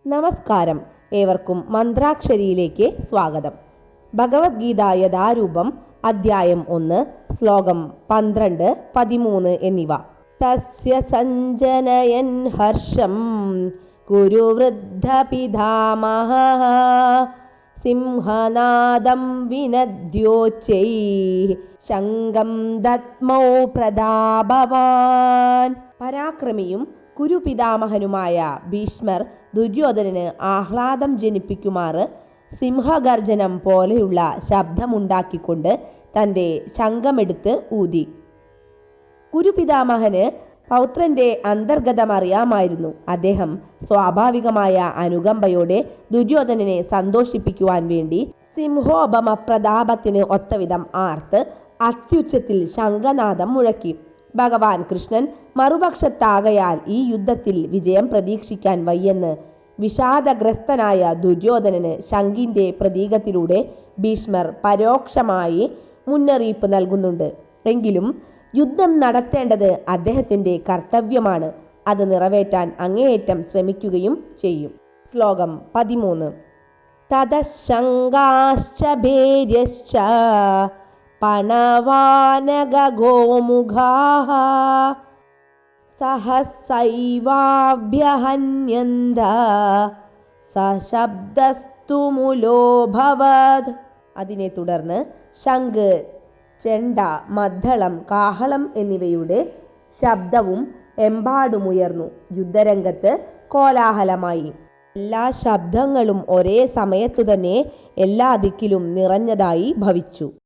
നമസ്കാരം, ഏവർക്കും മന്ത്രാക്ഷരിയിലേക്ക് സ്വാഗതം. ഭഗവത്ഗീത യഥാരൂപം അധ്യായം 1 ശ്ലോകം 12, 13 എന്നിവ. തസ്യ സഞ്ജനയൻ ഹർഷം കുരുവൃദ്ധ പിതാമഹഃ സിംഹനാദം വിനദ്യോച്ചൈ ശംഖം ദദ്മൗ പ്രതാപവാൻ. പരാക്രമിയും കുരുപിതാമഹനുമായ ഭീഷ്മർ ദുര്യോധനന് ആഹ്ലാദം ജനിപ്പിക്കുമാറ് സിംഹഗർജനം പോലെയുള്ള ശബ്ദമുണ്ടാക്കിക്കൊണ്ട് തൻ്റെ ശംഖമെടുത്ത് ഊതി. കുരുപിതാമഹന് പൗത്രന്റെ അന്തർഗതം അറിയാമായിരുന്നു. അദ്ദേഹം സ്വാഭാവികമായ അനുകമ്പയോടെ ദുര്യോധനനെ സന്തോഷിപ്പിക്കുവാൻ വേണ്ടി സിംഹോപമ പ്രതാപത്തിന് ഒത്തവിധം ആർത്ത് അത്യുച്ചത്തിൽ ശംഖനാദം മുഴക്കി. ഭഗവാൻ കൃഷ്ണൻ മറുപക്ഷത്താകയാൽ ഈ യുദ്ധത്തിൽ വിജയം പ്രതീക്ഷിക്കാൻ വയ്യെന്ന് വിഷാദഗ്രസ്തനായ ദുര്യോധനന് ശംഖിന്റെ പ്രതീകത്തിലൂടെ ഭീഷ്മർ പരോക്ഷമായി മുന്നറിയിപ്പ് നൽകുന്നുണ്ട്. എങ്കിലും യുദ്ധം നടത്തേണ്ടത് അദ്ദേഹത്തിന്റെ കർത്തവ്യമാണ്. അത് നിറവേറ്റാൻ അങ്ങേയറ്റം ശ്രമിക്കുകയും ചെയ്യും. ശ്ലോകം 13. തതശങ്കാശ്ച ഭേര്യശ്ച പണവാനഗോമുഖാഃ സഹസൈവാഭ്യഹന്യന്ത സശബ്ദസ്തു മുലോഭവത്. അതിനെ തുടർന്ന് ശംഖ്, ചെണ്ട, മദ്ദളം, കാഹളം എന്നിവയുടെ ശബ്ദവും എമ്പാടുമുയർന്നു. യുദ്ധരംഗത്ത് കോലാഹലമായി. എല്ലാ ശബ്ദങ്ങളും ഒരേ സമയത്തു തന്നെ എല്ലാ ദിക്കിലും നിറഞ്ഞതായി ഭവിച്ചു.